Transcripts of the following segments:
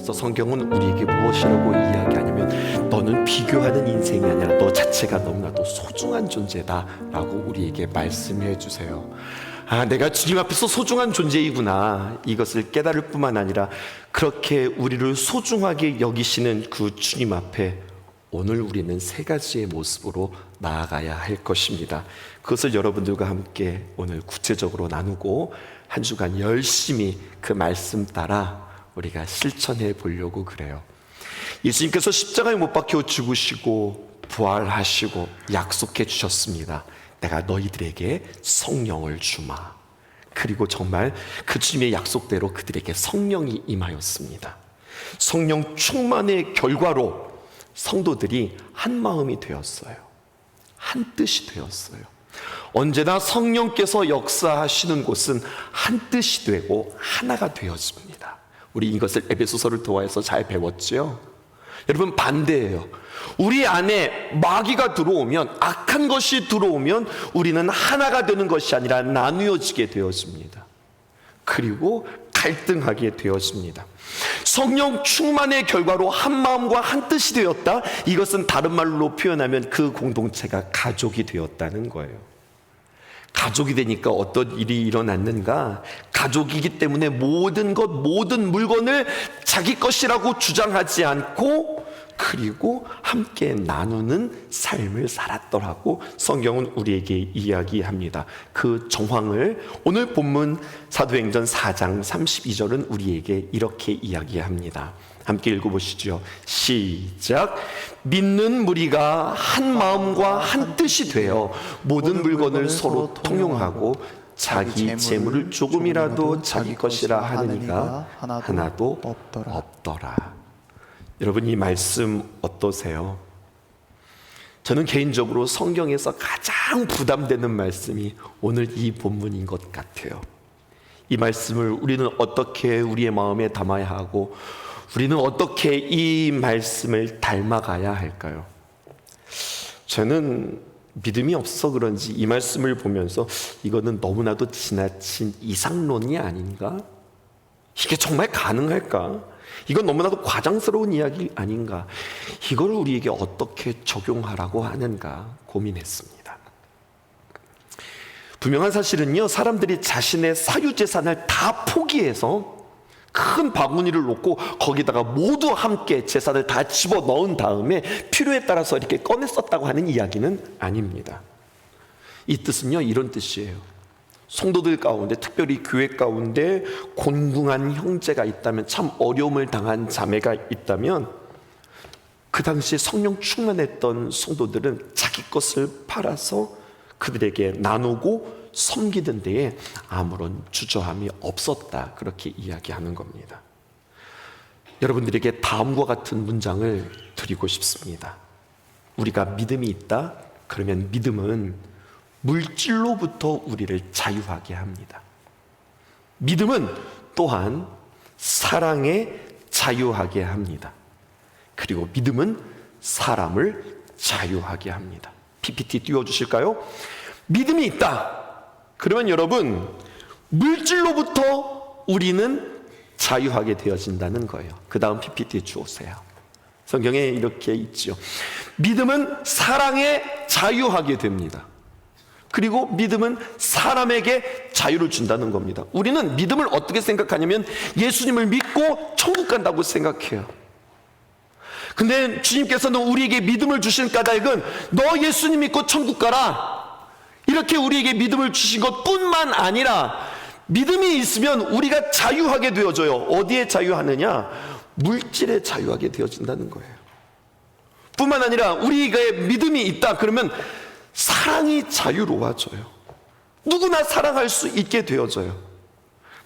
그래서 성경은 우리에게 무엇이라고 이야기하냐면 너는 비교하는 인생이 아니라 너 자체가 너무나도 소중한 존재다 라고 우리에게 말씀해 주세요. 내가 주님 앞에서 소중한 존재이구나, 이것을 깨달을 뿐만 아니라 그렇게 우리를 소중하게 여기시는 그 주님 앞에 오늘 우리는 세 가지의 모습으로 나아가야 할 것입니다. 그것을 여러분들과 함께 오늘 구체적으로 나누고 한 주간 열심히 그 말씀 따라 우리가 실천해 보려고 그래요. 예수님께서 십자가에 못 박혀 죽으시고 부활하시고 약속해 주셨습니다. 내가 너희들에게 성령을 주마. 그리고 정말 그 주님의 약속대로 그들에게 성령이 임하였습니다. 성령 충만의 결과로 성도들이 한 마음이 되었어요. 한 뜻이 되었어요. 언제나 성령께서 역사하시는 곳은 한 뜻이 되고 하나가 되어집니다. 우리 이것을 에베소서를 통해서 잘 배웠죠. 여러분, 반대예요. 우리 안에 마귀가 들어오면, 악한 것이 들어오면 우리는 하나가 되는 것이 아니라 나누어지게 되어집니다. 그리고 갈등하게 되어집니다. 성령 충만의 결과로 한 마음과 한 뜻이 되었다. 이것은 다른 말로 표현하면 그 공동체가 가족이 되었다는 거예요. 가족이 되니까 어떤 일이 일어났는가? 가족이기 때문에 모든 것, 모든 물건을 자기 것이라고 주장하지 않고 그리고 함께 나누는 삶을 살았더라고 성경은 우리에게 이야기합니다. 그 정황을 오늘 본문 사도행전 4장 32절은 우리에게 이렇게 이야기합니다. 함께 읽어보시죠. 시작. 믿는 무리가 한 마음과 한 뜻이 되어 모든 물건을 서로 통용하고 자기 재물을 조금이라도 자기 것이라 하는 이가 하나도 없더라. 여러분, 이 말씀 어떠세요? 저는 개인적으로 성경에서 가장 부담되는 말씀이 오늘 이 본문인 것 같아요. 이 말씀을 우리는 어떻게 우리의 마음에 담아야 하고 우리는 어떻게 이 말씀을 닮아가야 할까요? 저는 믿음이 없어서 그런지 이 말씀을 보면서 이거는 너무나도 지나친 이상론이 아닌가? 이게 정말 가능할까? 이건 너무나도 과장스러운 이야기 아닌가? 이걸 우리에게 어떻게 적용하라고 하는가 고민했습니다. 분명한 사실은요, 사람들이 자신의 사유재산을 다 포기해서 큰 바구니를 놓고 거기다가 모두 함께 재산을 다 집어넣은 다음에 필요에 따라서 이렇게 꺼내 썼다고 하는 이야기는 아닙니다. 이 뜻은요, 이런 뜻이에요. 성도들 가운데, 특별히 교회 가운데 곤궁한 형제가 있다면, 참 어려움을 당한 자매가 있다면 그 당시에 성령 충만했던 성도들은 자기 것을 팔아서 그들에게 나누고 섬기는 데에 아무런 주저함이 없었다, 그렇게 이야기하는 겁니다. 여러분들에게 다음과 같은 문장을 드리고 싶습니다. 우리가 믿음이 있다? 그러면 믿음은 물질로부터 우리를 자유하게 합니다. 믿음은 또한 사랑에 자유하게 합니다. 그리고 믿음은 사람을 자유하게 합니다. PPT 띄워주실까요? 믿음이 있다. 그러면 여러분, 물질로부터 우리는 자유하게 되어진다는 거예요. 그 다음 PPT 주세요. 성경에 이렇게 있죠. 믿음은 사랑에 자유하게 됩니다. 그리고 믿음은 사람에게 자유를 준다는 겁니다. 우리는 믿음을 어떻게 생각하냐면 예수님을 믿고 천국 간다고 생각해요. 근데 주님께서는 우리에게 믿음을 주신 까닭은 너 예수님 믿고 천국 가라, 이렇게 우리에게 믿음을 주신 것뿐만 아니라 믿음이 있으면 우리가 자유하게 되어져요. 어디에 자유하느냐? 물질에 자유하게 되어진다는 거예요. 뿐만 아니라 우리가 믿음이 있다 그러면 사랑이 자유로워져요. 누구나 사랑할 수 있게 되어져요.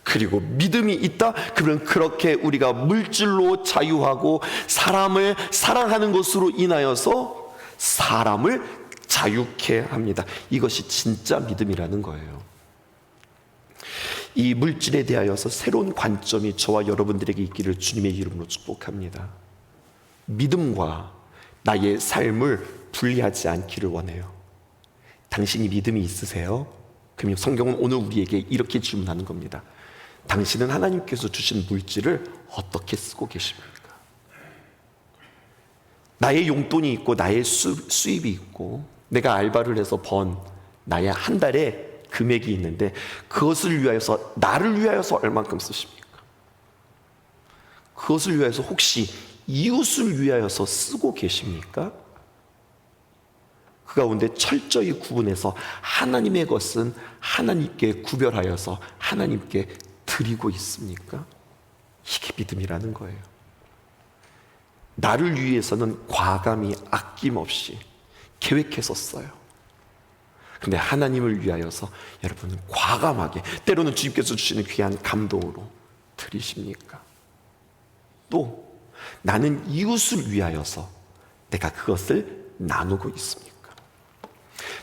그리고 믿음이 있다 그러면 그렇게 우리가 물질로 자유하고 사람을 사랑하는 것으로 인하여서 사람을 자유케 합니다. 이것이 진짜 믿음이라는 거예요. 이 물질에 대하여서 새로운 관점이 저와 여러분들에게 있기를 주님의 이름으로 축복합니다. 믿음과 나의 삶을 분리하지 않기를 원해요. 당신이 믿음이 있으세요? 그러면 성경은 오늘 우리에게 이렇게 질문하는 겁니다. 당신은 하나님께서 주신 물질을 어떻게 쓰고 계십니까? 나의 용돈이 있고 나의 수입이 있고 내가 알바를 해서 번 나의 한 달에 금액이 있는데 그것을 위하여서, 나를 위하여서 얼만큼 쓰십니까? 그것을 위하여서 혹시 이웃을 위하여서 쓰고 계십니까? 그 가운데 철저히 구분해서 하나님의 것은 하나님께 구별하여서 하나님께 드리고 있습니까? 이게 믿음이라는 거예요. 나를 위해서는 과감히 아낌없이 계획해서 써요. 근데 하나님을 위하여서 여러분은 과감하게, 때로는 주님께서 주시는 귀한 감동으로 드리십니까? 또 나는 이웃을 위하여서 내가 그것을 나누고 있습니까?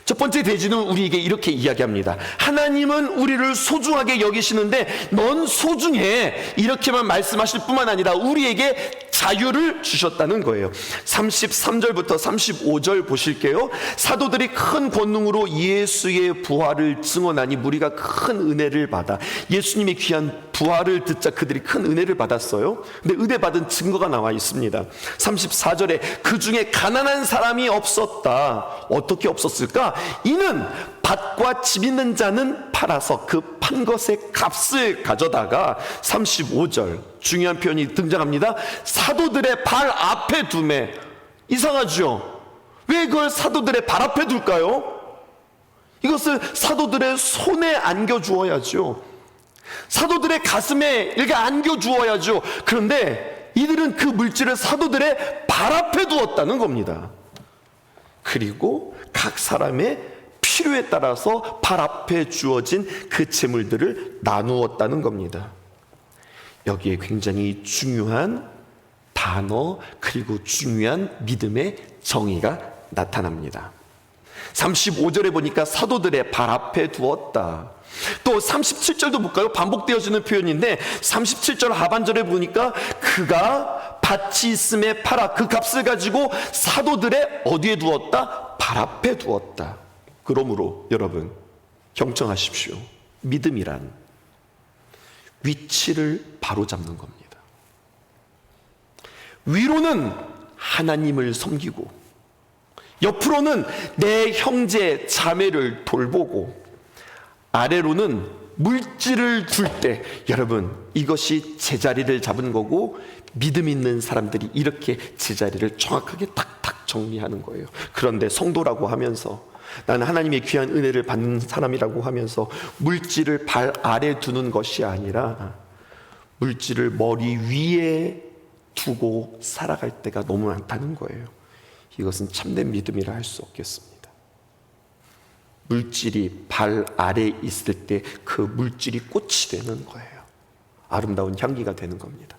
첫 번째 대지는 우리에게 이렇게 이야기합니다. 하나님은 우리를 소중하게 여기시는데 넌 소중해, 이렇게만 말씀하실 뿐만 아니라 우리에게 자유를 주셨다는 거예요. 33절부터 35절 보실게요. 사도들이 큰 권능으로 예수의 부활을 증언하니 무리가 큰 은혜를 받아, 예수님의 귀한 부활을 듣자 그들이 큰 은혜를 받았어요. 근데 은혜 받은 증거가 나와 있습니다. 34절에 그 중에 가난한 사람이 없었다. 어떻게 없었을까? 이는 밭과 집 있는 자는 팔아서 그 판 것의 값을 가져다가, 35절 중요한 표현이 등장합니다. 사도들의 발 앞에 두매. 이상하죠? 왜 그걸 사도들의 발 앞에 둘까요? 이것을 사도들의 손에 안겨 주어야죠. 사도들의 가슴에 이렇게 안겨 주어야죠. 그런데 이들은 그 물질을 사도들의 발 앞에 두었다는 겁니다. 그리고 각 사람의 필요에 따라서 발 앞에 주어진 그 재물들을 나누었다는 겁니다. 여기에 굉장히 중요한 단어 그리고 중요한 믿음의 정의가 나타납니다. 35절에 보니까 사도들의 발 앞에 두었다. 또 37절도 볼까요? 반복되어지는 표현인데 37절 하반절에 보니까 그가 밭이 있음에 팔아 그 값을 가지고 사도들의 어디에 두었다? 발 앞에 두었다. 그러므로 여러분 경청하십시오. 믿음이란 위치를 바로잡는 겁니다. 위로는 하나님을 섬기고 옆으로는 내 형제 자매를 돌보고 아래로는 물질을 둘 때, 여러분 이것이 제자리를 잡은 거고 믿음 있는 사람들이 이렇게 제자리를 정확하게 탁탁 정리하는 거예요. 그런데 성도라고 하면서, 나는 하나님의 귀한 은혜를 받는 사람이라고 하면서 물질을 발 아래 두는 것이 아니라 물질을 머리 위에 두고 살아갈 때가 너무 많다는 거예요. 이것은 참된 믿음이라 할 수 없겠습니다. 물질이 발 아래 있을 때 그 물질이 꽃이 되는 거예요. 아름다운 향기가 되는 겁니다.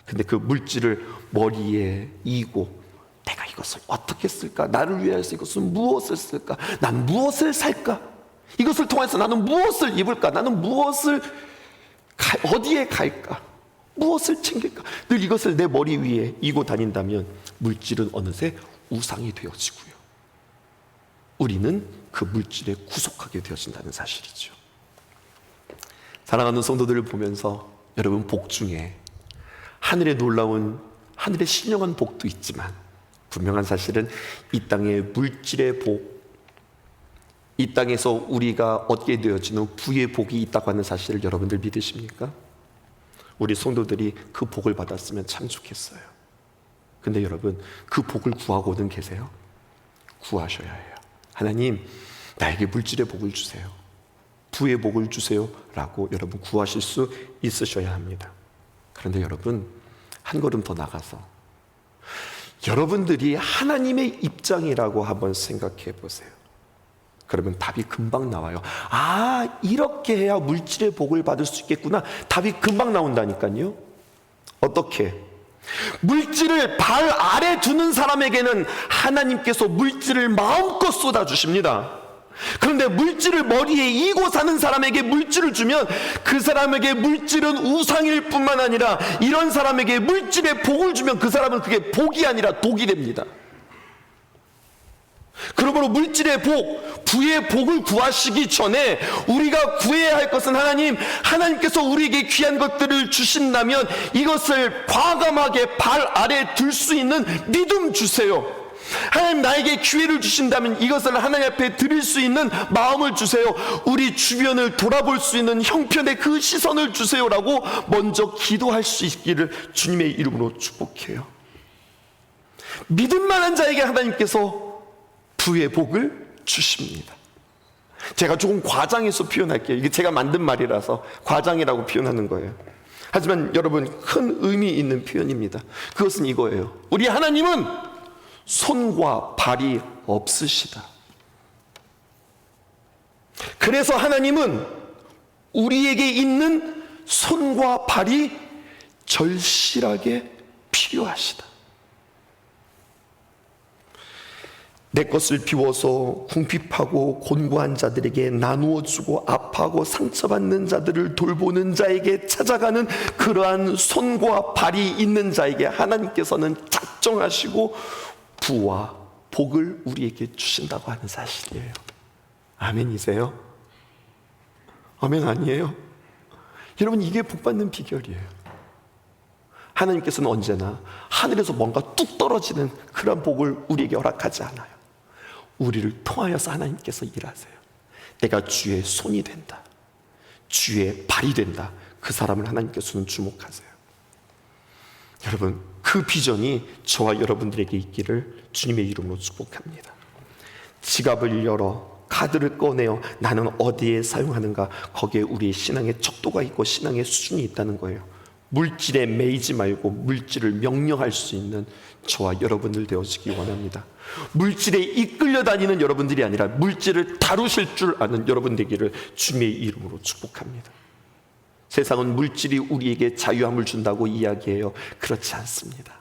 근데 그 물질을 머리에 이고 내가 이것을 어떻게 쓸까? 나를 위해서 이것을 무엇을 쓸까? 난 무엇을 살까? 이것을 통해서 나는 무엇을 입을까? 나는 무엇을 어디에 갈까? 무엇을 챙길까? 늘 이것을 내 머리 위에 이고 다닌다면 물질은 어느새 우상이 되어지고요. 우리는 그 물질에 구속하게 되어진다는 사실이죠. 사랑하는 성도들을 보면서 여러분, 복 중에 하늘의 놀라운, 하늘의 신령한 복도 있지만 분명한 사실은 이 땅의 물질의 복, 이 땅에서 우리가 얻게 되어지는 부의 복이 있다고 하는 사실을 여러분들 믿으십니까? 우리 성도들이 그 복을 받았으면 참 좋겠어요. 근데 여러분, 그 복을 구하고는 계세요? 구하셔야 해요. 하나님, 나에게 물질의 복을 주세요, 부의 복을 주세요 라고 여러분 구하실 수 있으셔야 합니다. 그런데 여러분, 한 걸음 더 나가서 여러분들이 하나님의 입장이라고 한번 생각해 보세요. 그러면 답이 금방 나와요. 아, 이렇게 해야 물질의 복을 받을 수 있겠구나. 답이 금방 나온다니까요. 어떻게? 물질을 발 아래 두는 사람에게는 하나님께서 물질을 마음껏 쏟아주십니다. 그런데 물질을 머리에 이고 사는 사람에게 물질을 주면 그 사람에게 물질은 우상일 뿐만 아니라 이런 사람에게 물질의 복을 주면 그 사람은 그게 복이 아니라 독이 됩니다. 그러므로 물질의 복, 부의 복을 구하시기 전에 우리가 구해야 할 것은 하나님께서 우리에게 귀한 것들을 주신다면 이것을 과감하게 발 아래 둘 수 있는 믿음 주세요. 하나님 나에게 기회를 주신다면 이것을 하나님 앞에 드릴 수 있는 마음을 주세요. 우리 주변을 돌아볼 수 있는 형편의 그 시선을 주세요라고 먼저 기도할 수 있기를 주님의 이름으로 축복해요. 믿음만한 자에게 하나님께서 부의 복을 주십니다. 제가 조금 과장해서 표현할게요. 이게 제가 만든 말이라서 과장이라고 표현하는 거예요. 하지만 여러분, 큰 의미 있는 표현입니다. 그것은 이거예요. 우리 하나님은 손과 발이 없으시다. 그래서 하나님은 우리에게 있는 손과 발이 절실하게 필요하시다. 내 것을 비워서 궁핍하고 곤고한 자들에게 나누어 주고 아파하고 상처받는 자들을 돌보는 자에게 찾아가는 그러한 손과 발이 있는 자에게 하나님께서는 작정하시고 부와 복을 우리에게 주신다고 하는 사실이에요. 아멘이세요? 아멘 아니에요? 여러분, 이게 복받는 비결이에요. 하나님께서는 언제나 하늘에서 뭔가 뚝 떨어지는 그런 복을 우리에게 허락하지 않아요. 우리를 통하여서 하나님께서 일하세요. 내가 주의 손이 된다, 주의 발이 된다, 그 사람을 하나님께서는 주목하세요. 여러분, 그 비전이 저와 여러분들에게 있기를 주님의 이름으로 축복합니다. 지갑을 열어 카드를 꺼내어 나는 어디에 사용하는가, 거기에 우리의 신앙의 척도가 있고 신앙의 수준이 있다는 거예요. 물질에 매이지 말고 물질을 명령할 수 있는 저와 여러분들 되어지기 원합니다. 물질에 이끌려 다니는 여러분들이 아니라 물질을 다루실 줄 아는 여러분 되기를 주님의 이름으로 축복합니다. 세상은 물질이 우리에게 자유함을 준다고 이야기해요. 그렇지 않습니다.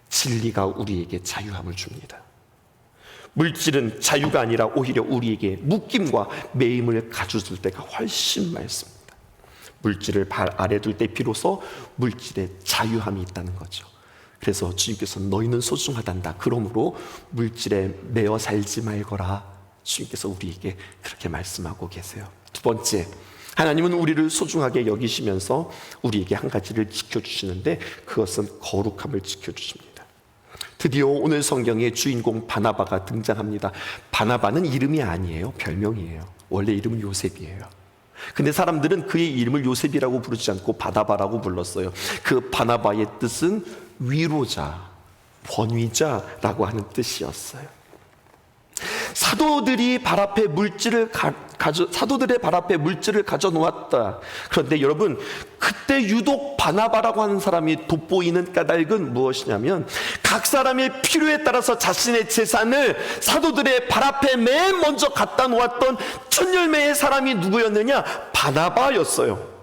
진리가 우리에게 자유함을 줍니다. 물질은 자유가 아니라 오히려 우리에게 묶임과 매임을 가져줄 때가 훨씬 많습니다. 물질을 발 아래 둘 때 비로소 물질에 자유함이 있다는 거죠. 그래서 주님께서 너희는 소중하단다, 그러므로 물질에 매어 살지 말거라, 주님께서 우리에게 그렇게 말씀하고 계세요. 두 번째, 하나님은 우리를 소중하게 여기시면서 우리에게 한 가지를 지켜주시는데 그것은 거룩함을 지켜주십니다. 드디어 오늘 성경에 주인공 바나바가 등장합니다. 바나바는 이름이 아니에요. 별명이에요. 원래 이름은 요셉이에요. 근데 사람들은 그의 이름을 요셉이라고 부르지 않고 바나바라고 불렀어요. 그 바나바의 뜻은 위로자, 권위자라고 하는 뜻이었어요. 사도들의 발 앞에 물질을 가져 놓았다. 그런데 여러분, 그때 유독 바나바라고 하는 사람이 돋보이는 까닭은 무엇이냐면, 각 사람의 필요에 따라서 자신의 재산을 사도들의 발 앞에 맨 먼저 갖다 놓았던 첫 열매의 사람이 누구였느냐? 바나바였어요.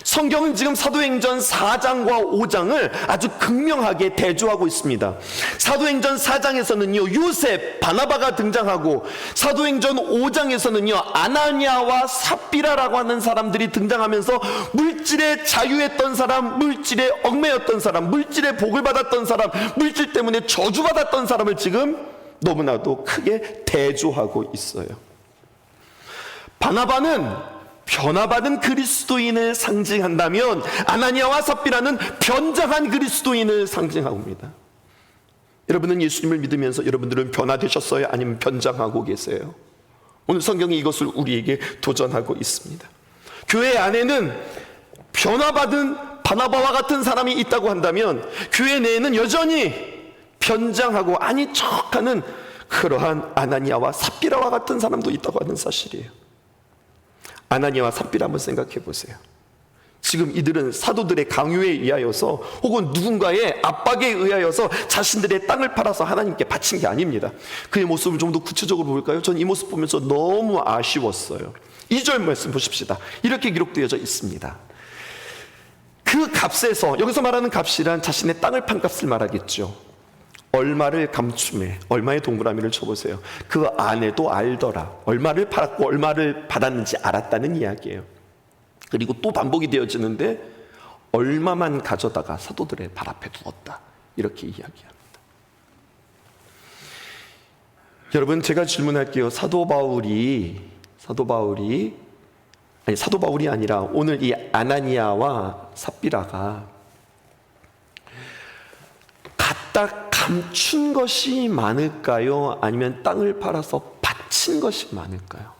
성경은 지금 사도행전 4장과 5장을 아주 극명하게 대조하고 있습니다. 사도행전 4장에서는요 요셉, 바나바가 등장하고, 사도행전 5장에서는요 아나니아와 삽비라라고 하는 사람들이 등장하면서 물질에 자유했던 사람, 물질에 얽매였던 사람, 물질의 복을 받았던 사람, 물질 때문에 저주받았던 사람을 지금 너무나도 크게 대조하고 있어요. 바나바는 변화받은 그리스도인을 상징한다면, 아나니아와 삽비라는 변장한 그리스도인을 상징합니다. 여러분은 예수님을 믿으면서 여러분들은 변화되셨어요? 아니면 변장하고 계세요? 오늘 성경이 이것을 우리에게 도전하고 있습니다. 교회 안에는 변화받은 바나바와 같은 사람이 있다고 한다면, 교회 내에는 여전히 변장하고 아닌 척하는 그러한 아나니아와 삽비라와 같은 사람도 있다고 하는 사실이에요. 아나니아와 삽비라 한번 생각해 보세요. 지금 이들은 사도들의 강요에 의하여서 혹은 누군가의 압박에 의하여서 자신들의 땅을 팔아서 하나님께 바친 게 아닙니다. 그의 모습을 좀 더 구체적으로 볼까요? 전 이 모습 보면서 너무 아쉬웠어요. 2절 말씀 보십시다. 이렇게 기록되어져 있습니다. 그 값에서, 여기서 말하는 값이란 자신의 땅을 판 값을 말하겠죠. 얼마를 감춤해, 얼마의 동그라미를 쳐보세요. 그 안에도 알더라. 얼마를 팔았고 얼마를 받았는지 알았다는 이야기예요. 그리고 또 반복이 되어지는데, 얼마만 가져다가 사도들의 발 앞에 두었다, 이렇게 이야기합니다. 여러분, 제가 질문할게요. 사도 바울이 아니라 오늘 이 아나니아와 삽비라가 갖다 감춘 것이 많을까요? 아니면 땅을 팔아서 바친 것이 많을까요?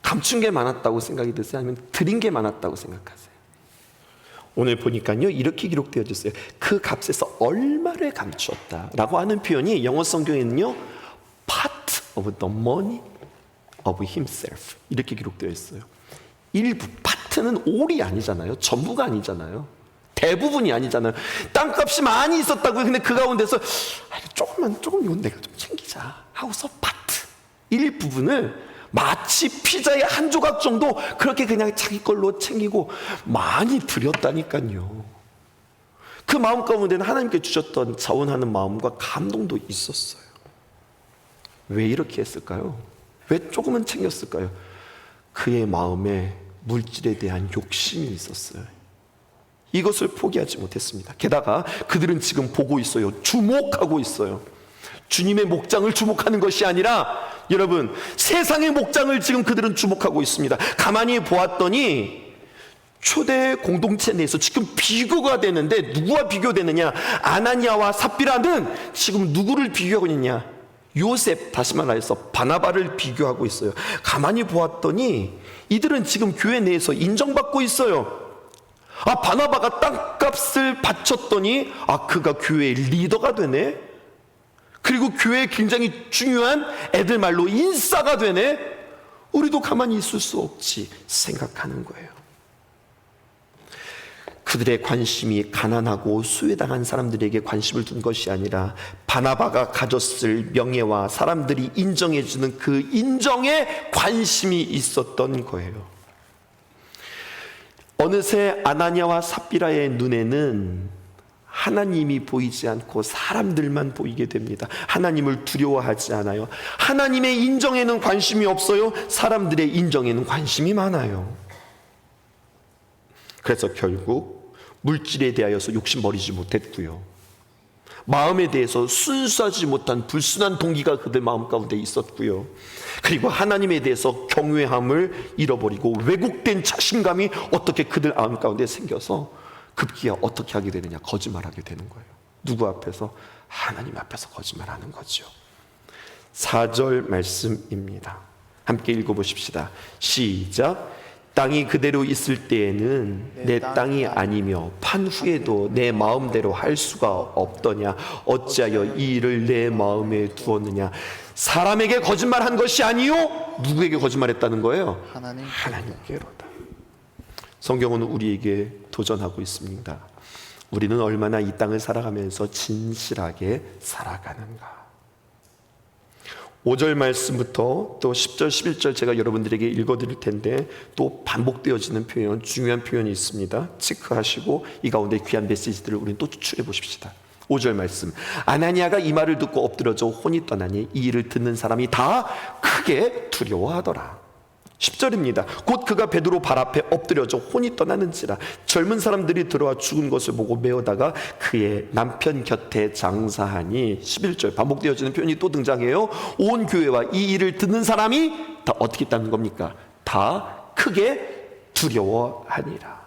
감춘 게 많았다고 생각이 드세요? 아니면 드린 게 많았다고 생각하세요? 오늘 보니까요, 이렇게 기록되어 있어요. 그 값에서 얼마를 감추었다 라고 하는 표현이 영어 성경에는요, part of the money of himself 이렇게 기록되어 있어요. 일부, 파트는 올이 아니잖아요. 전부가 아니잖아요. 대부분이 아니잖아요. 땅값이 많이 있었다고요. 근데 그 가운데서 조금 이건 내가 좀 챙기자 하고서 파트, 일부분을 마치 피자의 한 조각 정도 그렇게 그냥 자기 걸로 챙기고 많이 드렸다니까요. 그 마음 가운데는 하나님께 주셨던 자원하는 마음과 감동도 있었어요. 왜 이렇게 했을까요? 왜 조금은 챙겼을까요? 그의 마음에 물질에 대한 욕심이 있었어요. 이것을 포기하지 못했습니다. 게다가 그들은 지금 보고 있어요. 주목하고 있어요. 주님의 목장을 주목하는 것이 아니라 여러분, 세상의 목장을 지금 그들은 주목하고 있습니다. 가만히 보았더니 초대 공동체 내에서 지금 비교가 되는데 누구와 비교되느냐? 아나니아와 삽비라는 지금 누구를 비교하고 있느냐? 요셉, 다시 말해서 바나바를 비교하고 있어요. 가만히 보았더니 이들은 지금 교회 내에서 인정받고 있어요. 바나바가 땅값을 바쳤더니 그가 교회의 리더가 되네. 그리고 교회에 굉장히 중요한 애들 말로 인싸가 되네. 우리도 가만히 있을 수 없지 생각하는 거예요. 그들의 관심이 가난하고 수혜당한 사람들에게 관심을 둔 것이 아니라 바나바가 가졌을 명예와 사람들이 인정해주는 그 인정에 관심이 있었던 거예요. 어느새 아나니아와 삽비라의 눈에는 하나님이 보이지 않고 사람들만 보이게 됩니다. 하나님을 두려워하지 않아요. 하나님의 인정에는 관심이 없어요. 사람들의 인정에는 관심이 많아요. 그래서 결국 물질에 대하여서 욕심버리지 못했고요. 마음에 대해서 순수하지 못한 불순한 동기가 그들 마음 가운데 있었고요. 그리고 하나님에 대해서 경외함을 잃어버리고 왜곡된 자신감이 어떻게 그들 마음 가운데 생겨서 급기야 어떻게 하게 되느냐? 거짓말하게 되는 거예요. 누구 앞에서? 하나님 앞에서 거짓말하는 거죠. 4절 말씀입니다. 함께 읽어보십시다. 시작. 땅이 그대로 있을 때에는 내 땅이 아니며 판 후에도 내 마음대로 할 수가 없더냐? 어찌하여 이 일을 내 마음에 두었느냐? 사람에게 거짓말한 것이 아니요, 누구에게 거짓말했다는 거예요? 하나님께로다. 성경은 우리에게 도전하고 있습니다. 우리는 얼마나 이 땅을 살아가면서 진실하게 살아가는가? 5절 말씀부터 또 10절, 11절 제가 여러분들에게 읽어드릴 텐데 또 반복되어지는 표현, 중요한 표현이 있습니다. 체크하시고 이 가운데 귀한 메시지들을 우리는 또 추출해 보십시다. 5절 말씀. 아나니아가 이 말을 듣고 엎드려져 혼이 떠나니 이 일을 듣는 사람이 다 크게 두려워하더라. 10절입니다. 곧 그가 베드로 발 앞에 엎드려져 혼이 떠나는지라 젊은 사람들이 들어와 죽은 것을 보고 메어다가 그의 남편 곁에 장사하니. 11절 반복되어지는 표현이 또 등장해요. 온 교회와 이 일을 듣는 사람이 다 어떻게 했다는 겁니까? 다 크게 두려워하니라.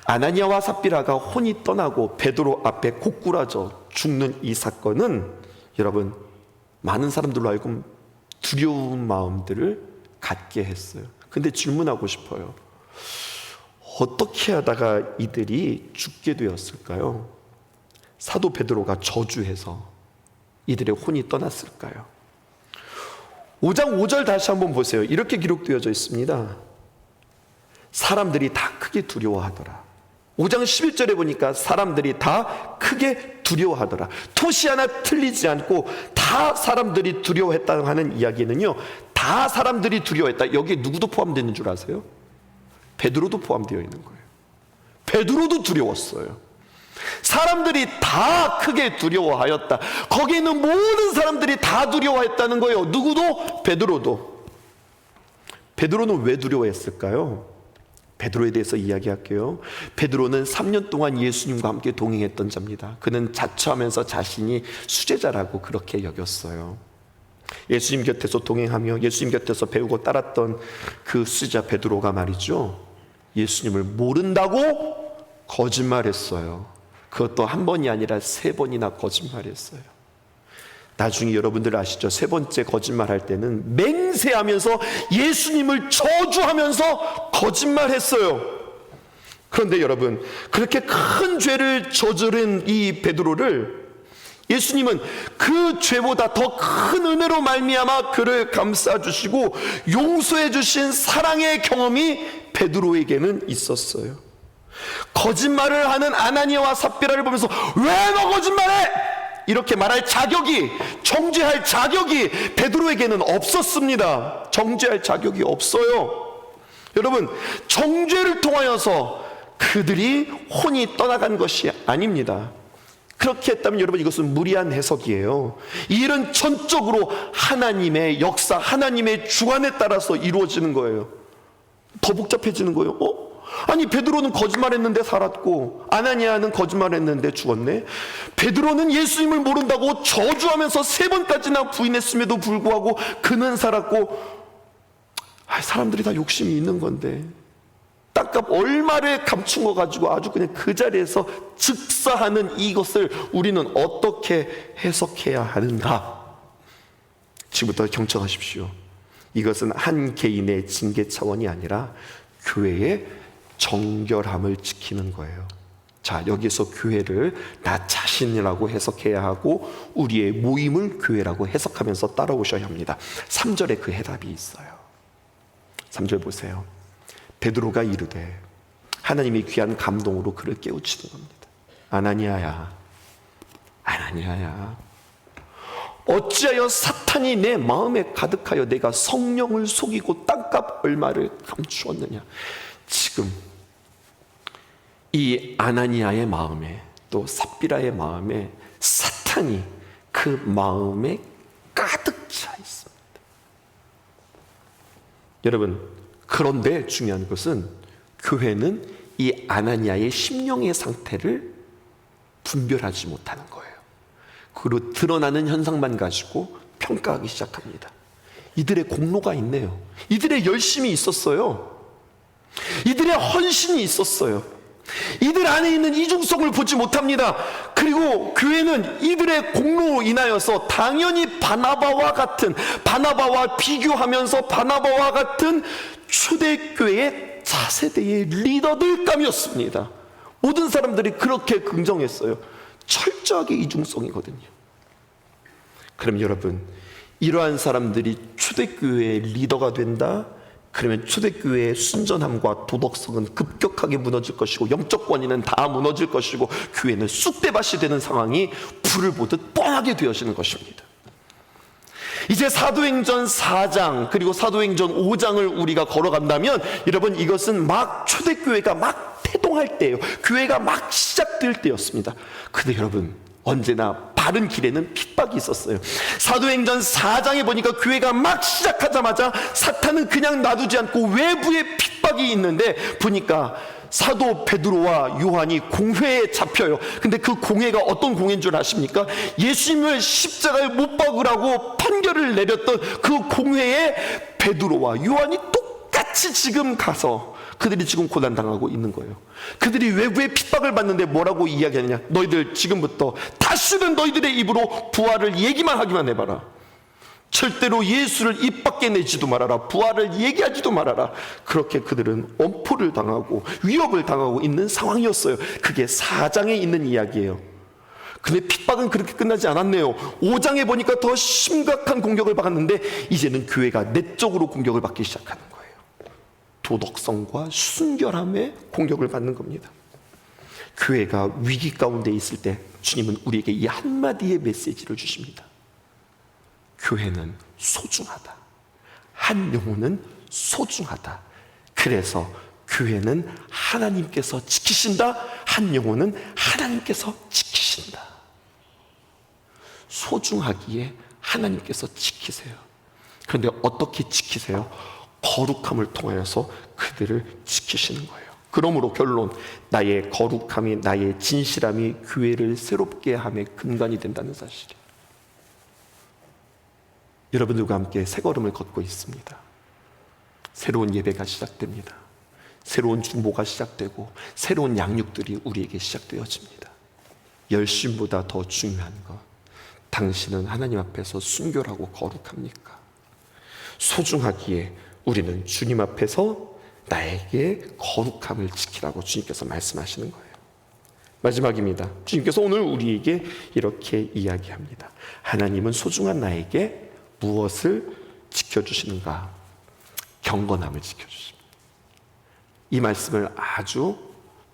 아나니아와 삽비라가 혼이 떠나고 베드로 앞에 고꾸라져 죽는 이 사건은 여러분, 많은 사람들로 하여금 두려운 마음들을 갖게 했어요. 근데 질문하고 싶어요. 어떻게 하다가 이들이 죽게 되었을까요? 사도 베드로가 저주해서 이들의 혼이 떠났을까요? 5장 5절 다시 한번 보세요. 이렇게 기록되어져 있습니다. 사람들이 다 크게 두려워하더라. 5장 11절에 보니까 사람들이 다 크게 두려워하더라. 토시 하나 틀리지 않고 다 사람들이 두려워했다고 하는 이야기는요, 다 사람들이 두려워했다. 여기에 누구도 포함되는 줄 아세요? 베드로도 포함되어 있는 거예요. 베드로도 두려웠어요. 사람들이 다 크게 두려워하였다. 거기에 있는 모든 사람들이 다 두려워했다는 거예요. 누구도? 베드로도. 베드로는 왜 두려워했을까요? 베드로에 대해서 이야기할게요. 베드로는 3년 동안 예수님과 함께 동행했던 자입니다. 그는 자처하면서 자신이 수제자라고 그렇게 여겼어요. 예수님 곁에서 동행하며 예수님 곁에서 배우고 따랐던 그 수제자 베드로가 말이죠, 예수님을 모른다고 거짓말했어요. 그것도 한 번이 아니라 3번이나 거짓말했어요. 나중에 여러분들 아시죠? 3번째 거짓말할 때는 맹세하면서 예수님을 저주하면서 거짓말했어요. 그런데 여러분, 그렇게 큰 죄를 저지른 이 베드로를 예수님은 그 죄보다 더 큰 은혜로 말미암아 그를 감싸주시고 용서해 주신 사랑의 경험이 베드로에게는 있었어요. 거짓말을 하는 아나니아와 삽비라를 보면서 왜 너 거짓말해? 이렇게 말할 자격이, 정죄할 자격이 베드로에게는 없었습니다. 정죄할 자격이 없어요. 여러분, 정죄를 통하여서 그들이 혼이 떠나간 것이 아닙니다. 그렇게 했다면 여러분, 이것은 무리한 해석이에요. 이 일은 전적으로 하나님의 역사, 하나님의 주관에 따라서 이루어지는 거예요. 더 복잡해지는 거예요. 아니, 베드로는 거짓말했는데 살았고 아나니아는 거짓말했는데 죽었네. 베드로는 예수님을 모른다고 저주하면서 3번까지나 부인했음에도 불구하고 그는 살았고, 사람들이 다 욕심이 있는 건데 땅값 얼마를 감춘 거 가지고 아주 그냥 그 자리에서 즉사하는 이것을 우리는 어떻게 해석해야 하는가? 지금부터 경청하십시오. 이것은 한 개인의 징계 차원이 아니라 교회의 정결함을 지키는 거예요. 자, 여기서 교회를 나 자신이라고 해석해야 하고 우리의 모임을 교회라고 해석하면서 따라오셔야 합니다. 3절에 그 해답이 있어요. 3절 보세요. 베드로가 이르되, 하나님이 귀한 감동으로 그를 깨우치는 겁니다. 아나니아야, 아나니아야, 어찌하여 사탄이 내 마음에 가득하여 내가 성령을 속이고 땅값 얼마를 감추었느냐. 지금 이 아나니아의 마음에, 또 삽비라의 마음에 사탄이 그 마음에 가득 차 있습니다. 여러분, 그런데 중요한 것은 교회는 이 아나니아의 심령의 상태를 분별하지 못하는 거예요. 그리고 드러나는 현상만 가지고 평가하기 시작합니다. 이들의 공로가 있네요. 이들의 열심이 있었어요. 이들의 헌신이 있었어요. 이들 안에 있는 이중성을 보지 못합니다. 그리고 교회는 이들의 공로로 인하여서 당연히 바나바와 비교하면서 바나바와 같은 초대교회의 차세대의 리더들감이었습니다. 모든 사람들이 그렇게 긍정했어요. 철저하게 이중성이거든요. 그럼 여러분, 이러한 사람들이 초대교회의 리더가 된다? 그러면 초대교회의 순전함과 도덕성은 급격하게 무너질 것이고 영적 권위는 다 무너질 것이고 교회는 쑥대밭이 되는 상황이 불을 보듯 뻔하게 되어지는 것입니다. 이제 사도행전 4장 그리고 사도행전 5장을 우리가 걸어간다면 여러분, 이것은 막 초대교회가 막 태동할 때예요. 교회가 막 시작될 때였습니다. 근데 여러분, 언제나 바른 길에는 핍박이 있었어요. 사도행전 4장에 보니까 교회가 막 시작하자마자 사탄은 그냥 놔두지 않고 외부에 핍박이 있는데 보니까 사도 베드로와 요한이 공회에 잡혀요. 근데 그 공회가 어떤 공회인 줄 아십니까? 예수님을 십자가에 못 박으라고 판결을 내렸던 그 공회에 베드로와 요한이 똑같이 지금 가서 그들이 지금 고난당하고 있는 거예요. 그들이 외부의 핍박을 받는데 뭐라고 이야기하느냐? 너희들 지금부터 다시는 너희들의 입으로 부활을 얘기만 하기만 해봐라. 절대로 예수를 입 밖에 내지도 말아라. 부활을 얘기하지도 말아라. 그렇게 그들은 엄포를 당하고 위협을 당하고 있는 상황이었어요. 그게 4장에 있는 이야기예요. 근데 핍박은 그렇게 끝나지 않았네요. 5장에 보니까 더 심각한 공격을 받았는데 이제는 교회가 내적으로 공격을 받기 시작하는 거예요. 도덕성과 순결함의 공격을 받는 겁니다. 교회가 위기 가운데 있을 때 주님은 우리에게 이 한마디의 메시지를 주십니다. 교회는 소중하다. 한 영혼은 소중하다. 그래서 교회는 하나님께서 지키신다. 한 영혼은 하나님께서 지키신다. 소중하기에 하나님께서 지키세요. 그런데 어떻게 지키세요? 거룩함을 통하여서 그들을 지키시는 거예요. 그러므로 결론, 나의 거룩함이, 나의 진실함이 교회를 새롭게 함의 근간이 된다는 사실이에요. 여러분들과 함께 새 걸음을 걷고 있습니다. 새로운 예배가 시작됩니다. 새로운 중보가 시작되고 새로운 양육들이 우리에게 시작되어집니다. 열심보다 더 중요한 것, 당신은 하나님 앞에서 순결하고 거룩합니까? 소중하기에 우리는 주님 앞에서 나에게 거룩함을 지키라고 주님께서 말씀하시는 거예요. 마지막입니다. 주님께서 오늘 우리에게 이렇게 이야기합니다. 하나님은 소중한 나에게 무엇을 지켜주시는가? 경건함을 지켜주십니다. 이 말씀을 아주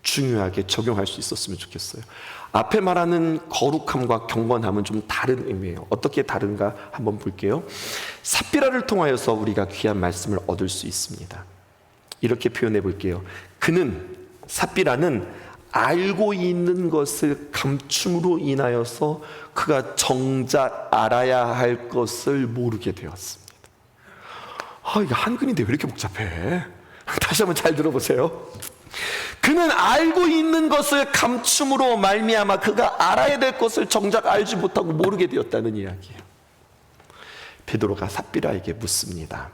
중요하게 적용할 수 있었으면 좋겠어요. 앞에 말하는 거룩함과 경건함은 좀 다른 의미예요. 어떻게 다른가 한번 볼게요. 삽비라를 통하여서 우리가 귀한 말씀을 얻을 수 있습니다. 이렇게 표현해 볼게요. 그는, 삽비라는 알고 있는 것을 감춤으로 인하여서 그가 정작 알아야 할 것을 모르게 되었습니다. 이게 한글인데 왜 이렇게 복잡해? 다시 한번 잘 들어보세요. 그는 알고 있는 것을 감춤으로 말미암아 그가 알아야 될 것을 정작 알지 못하고 모르게 되었다는 이야기예요. 베드로가 삽비라에게 묻습니다.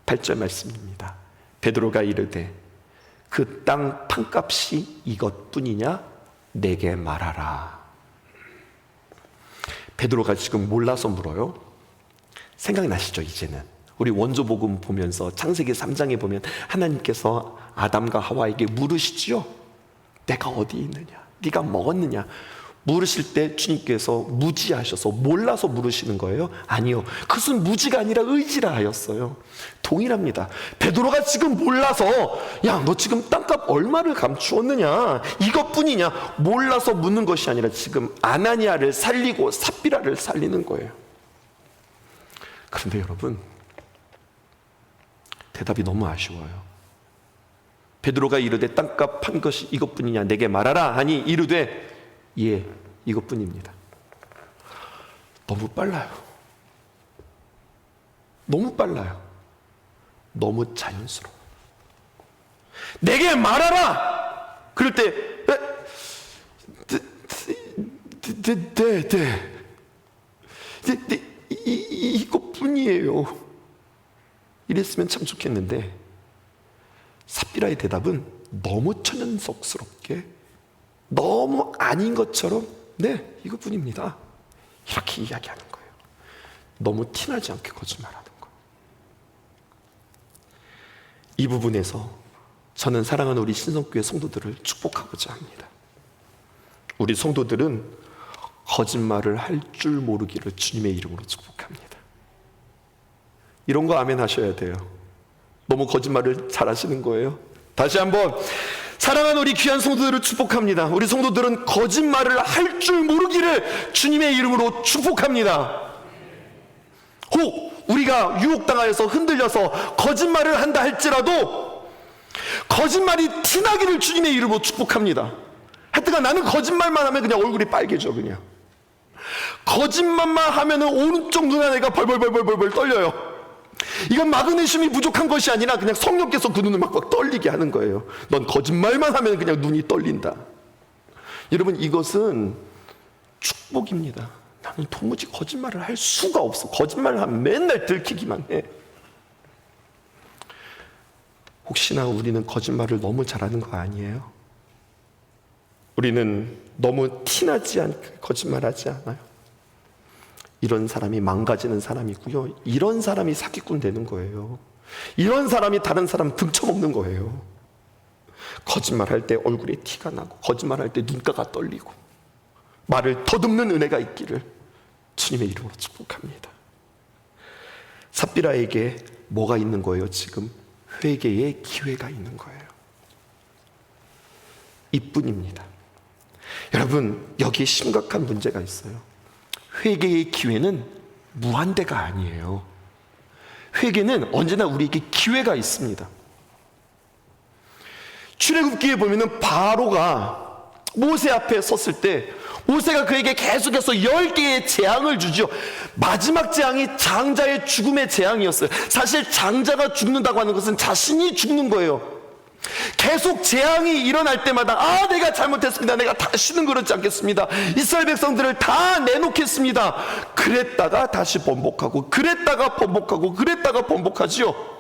8절 말씀입니다. 베드로가 이르되 그 땅 판값이 이것뿐이냐? 내게 말하라. 베드로가 지금 몰라서 물어요. 생각나시죠? 이제는 우리 원조복음 보면서 창세기 3장에 보면 하나님께서 아담과 하와에게 물으시지요. 내가 어디 있느냐? 네가 먹었느냐? 물으실 때 주님께서 무지하셔서 몰라서 물으시는 거예요? 아니요, 그것은 무지가 아니라 의지라 하였어요. 동일합니다. 베드로가 지금 몰라서 야, 너 지금 땅값 얼마를 감추었느냐? 이것뿐이냐? 몰라서 묻는 것이 아니라 지금 아나니아를 살리고 삽비라를 살리는 거예요. 그런데 여러분, 대답이 너무 아쉬워요. 베드로가 이르되 땅값 판 것이 이것뿐이냐? 내게 말하라 하니 이르되 예, 이것뿐입니다. 너무 빨라요. 너무 빨라요. 너무 자연스러워. 내게 말하라! 그럴 때 이것뿐이에요. 이랬으면 참 좋겠는데 삽비라의 대답은 너무 천연석스럽게, 너무 아닌 것처럼 네, 이것뿐입니다. 이렇게 이야기하는 거예요. 너무 티나지 않게 거짓말하는 거예요. 이 부분에서 저는 사랑하는 우리 신성교회 성도들을 축복하고자 합니다. 우리 성도들은 거짓말을 할 줄 모르기를 주님의 이름으로 축복합니다. 이런 거 아멘 하셔야 돼요. 너무 거짓말을 잘하시는 거예요. 다시 한번, 사랑하는 우리 귀한 성도들을 축복합니다. 우리 성도들은 거짓말을 할 줄 모르기를 주님의 이름으로 축복합니다. 혹 우리가 유혹당하여서 흔들려서 거짓말을 한다 할지라도 거짓말이 티나기를 주님의 이름으로 축복합니다. 하여튼간 나는 거짓말만 하면 그냥 얼굴이 빨개져. 그냥 거짓말만 하면은 오른쪽 눈안에가 벌벌벌벌벌 떨려요. 이건 마그네슘이 부족한 것이 아니라 그냥 성령께서 그 눈을 막 떨리게 하는 거예요. 넌 거짓말만 하면 그냥 눈이 떨린다. 여러분, 이것은 축복입니다. 나는 도무지 거짓말을 할 수가 없어. 거짓말을 하면 맨날 들키기만 해. 혹시나 우리는 거짓말을 너무 잘하는 거 아니에요? 우리는 너무 티나지 않게 거짓말하지 않아요? 이런 사람이 망가지는 사람이고요, 이런 사람이 사기꾼 되는 거예요. 이런 사람이 다른 사람 등쳐먹는 거예요. 거짓말할 때 얼굴에 티가 나고, 거짓말할 때 눈가가 떨리고, 말을 더듬는 은혜가 있기를 주님의 이름으로 축복합니다. 삽비라에게 뭐가 있는 거예요? 지금 회개의 기회가 있는 거예요. 이뿐입니다. 여러분, 여기에 심각한 문제가 있어요. 회개의 기회는 무한대가 아니에요. 회개는 언제나 우리에게 기회가 있습니다. 출애굽기에 보면은 바로가 모세 앞에 섰을 때 모세가 그에게 계속해서 10개의 재앙을 주죠. 마지막 재앙이 장자의 죽음의 재앙이었어요. 사실 장자가 죽는다고 하는 것은 자신이 죽는 거예요. 계속 재앙이 일어날 때마다 내가 잘못했습니다, 내가 다시는 그렇지 않겠습니다, 이스라엘 백성들을 다 내놓겠습니다, 그랬다가 다시 번복하고 그랬다가 번복하고 그랬다가 번복하지요.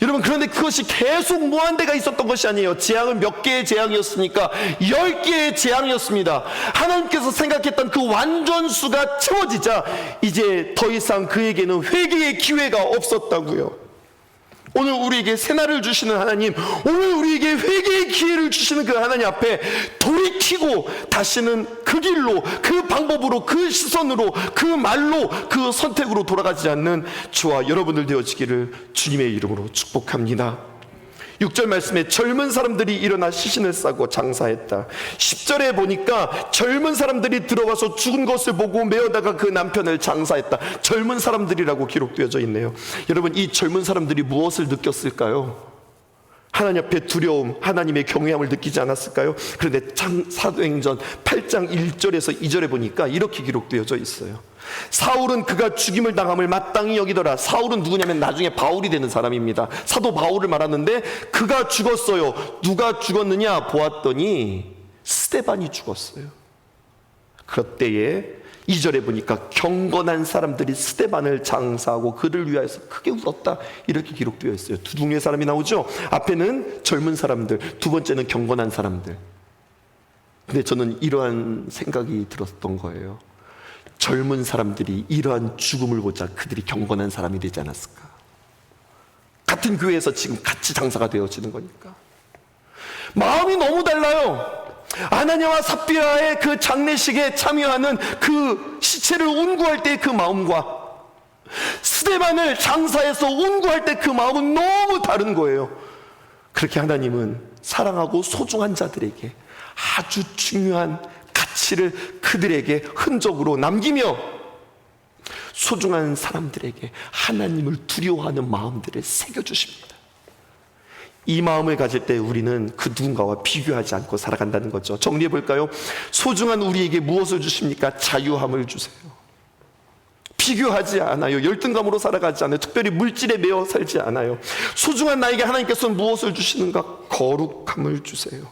여러분, 그런데 그것이 계속 무한대가 있었던 것이 아니에요. 재앙은 몇 개의 재앙이었습니까? 10개의 재앙이었습니다. 하나님께서 생각했던 그 완전수가 채워지자 이제 더 이상 그에게는 회개의 기회가 없었다고요. 오늘 우리에게 새날을 주시는 하나님, 오늘 우리에게 회개의 기회를 주시는 그 하나님 앞에 돌이키고 다시는 그 길로, 그 방법으로, 그 시선으로, 그 말로, 그 선택으로 돌아가지 않는 저와 여러분들 되어지기를 주님의 이름으로 축복합니다. 6절 말씀에 젊은 사람들이 일어나 시신을 싸고 장사했다. 10절에 보니까 젊은 사람들이 들어가서 죽은 것을 보고 메어다가 그 남편을 장사했다. 젊은 사람들이라고 기록되어져 있네요. 여러분, 이 젊은 사람들이 무엇을 느꼈을까요? 하나님 앞에 두려움, 하나님의 경외함을 느끼지 않았을까요? 그런데 사도행전 8장 1절에서 2절에 보니까 이렇게 기록되어져 있어요. 사울은 그가 죽임을 당함을 마땅히 여기더라. 사울은 누구냐면 나중에 바울이 되는 사람입니다. 사도 바울을 말하는데 그가 죽었어요. 누가 죽었느냐 보았더니 스데반이 죽었어요. 그때에 2절에 보니까 경건한 사람들이 스데반을 장사하고 그를 위하여서 크게 웃었다, 이렇게 기록되어 있어요. 두 종류의 사람이 나오죠. 앞에는 젊은 사람들, 두 번째는 경건한 사람들. 근데 저는 이러한 생각이 들었던 거예요. 젊은 사람들이 이러한 죽음을 보자 그들이 경건한 사람이 되지 않았을까? 같은 교회에서 지금 같이 장사가 되어지는 거니까. 마음이 너무 달라요. 아나니아와 삽비라의 그 장례식에 참여하는 그 시체를 운구할 때의 그 마음과 스데반을 장사해서 운구할 때 그 마음은 너무 다른 거예요. 그렇게 하나님은 사랑하고 소중한 자들에게 아주 중요한 가치를 그들에게 흔적으로 남기며 소중한 사람들에게 하나님을 두려워하는 마음들을 새겨주십니다. 이 마음을 가질 때 우리는 그 누군가와 비교하지 않고 살아간다는 거죠. 정리해 볼까요? 소중한 우리에게 무엇을 주십니까? 자유함을 주세요. 비교하지 않아요. 열등감으로 살아가지 않아요. 특별히 물질에 매여 살지 않아요. 소중한 나에게 하나님께서는 무엇을 주시는가? 거룩함을 주세요.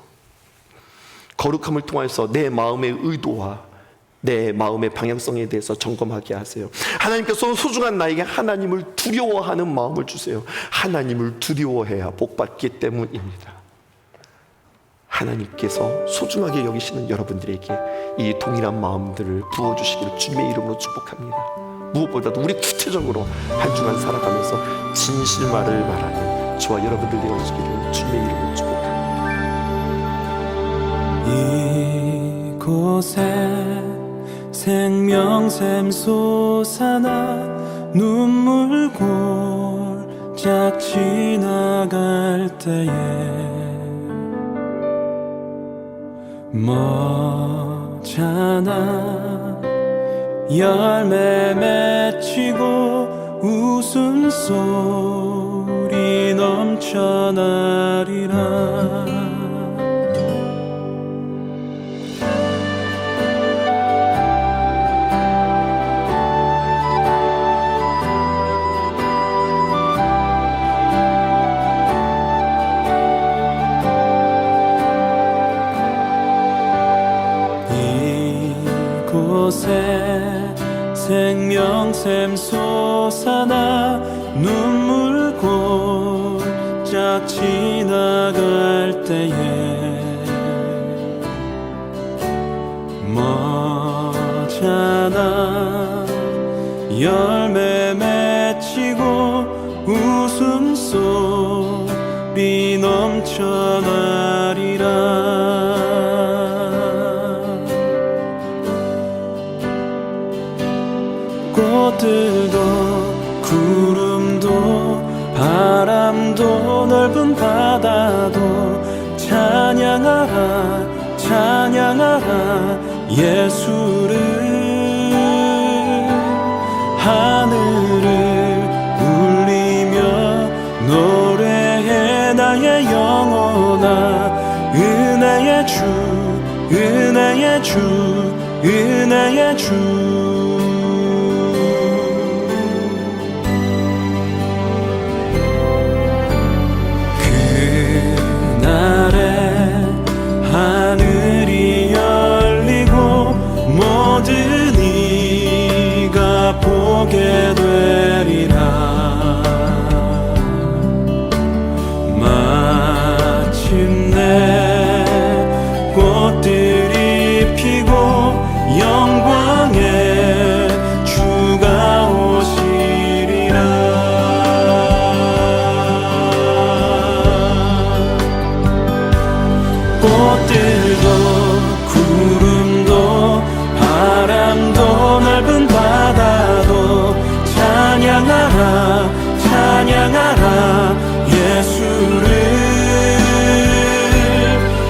거룩함을 통해서 내 마음의 의도와 내 마음의 방향성에 대해서 점검하게 하세요. 하나님께서는 소중한 나에게 하나님을 두려워하는 마음을 주세요. 하나님을 두려워해야 복받기 때문입니다. 하나님께서 소중하게 여기시는 여러분들에게 이 동일한 마음들을 부어주시기를 주님의 이름으로 축복합니다. 무엇보다도 우리 구체적으로 한 주간 살아가면서 진실말을 말하는 저와 여러분들 되어지기를 주님의 이름으로 축복합니다. 이곳에 생명샘 솟아나 눈물 골짝 지나갈 때에 머잖아 열매 맺히고 웃음소리 넘쳐나리라. 이곳에 생명샘 솟아나 눈물 골짝 지나갈 때에 머잖아 열매 맺히고 웃음소리 넘쳐나리라. 꽃들도 구름도 바람도 넓은 바다도 찬양하라 찬양하라 예수를. 하늘을 울리며 노래해 나의 영혼아 은혜의 주 은혜의 주, 은혜의 주. 그날에 하늘이 열리고 모든 이가 보게 되리라. 마침내 꽃들이 피고 영광의 주가 오시리라. 꽃들도 구름도 바람도 넓은 바다도 찬양하라 찬양하라 예수를.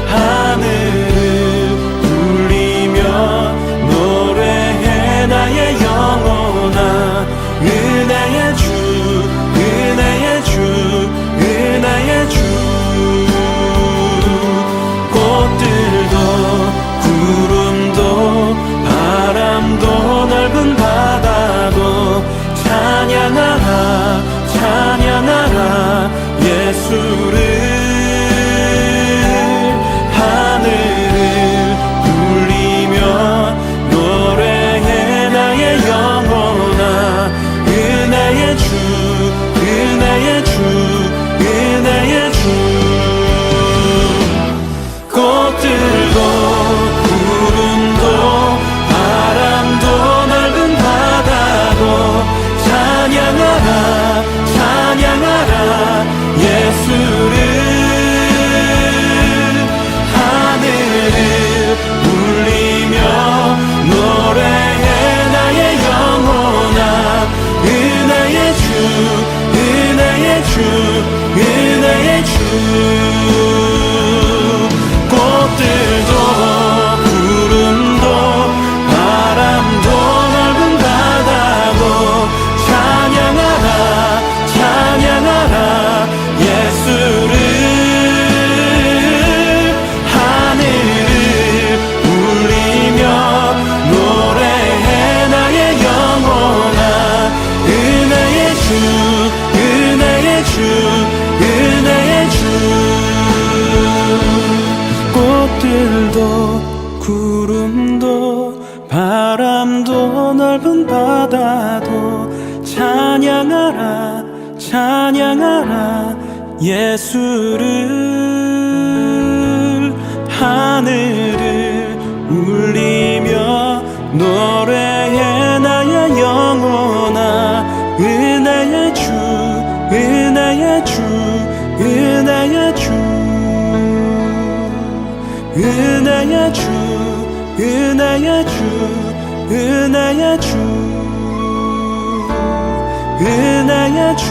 하늘을 울리며 노래해 나의 영혼아. 은혜의 주 은혜의 주 은혜의 주. 꽃들도 구름도 바람도 넓은 바다도 찬양하라 찬양하라 예수를. 하늘을 울리며 노래해 나의 영혼아. 은혜의 주 은혜의 주 은혜의 주. 꽃들도 구름도 바람도 넓은 바다도 찬양하라 찬양하라 예수를. 하늘을 울리며 노래해 나의 영혼아. 은혜의 주 은혜의 주 은혜의 주. 꽃들도 구름도 바람도 넓은 바다도 찬양하라 찬양하라 예수를. 하늘을 울리며 노래해 나의 영혼아. 은혜의 주 은혜의 주 은혜의 주. 꽃들도 구름도 바람도 넓은 바다도 찬양하라 찬양하라 예수를. 하늘을 울리며 노래해 나의 영혼아. 은혜의 주 은혜의 주 은혜의 주. 은혜의 주 은혜의 주 은혜의 주. 은혜의 주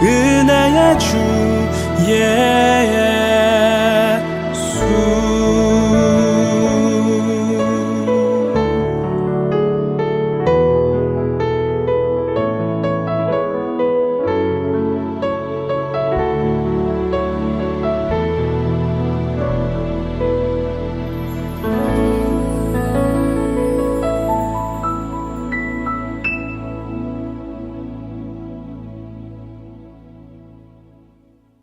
은혜의 주.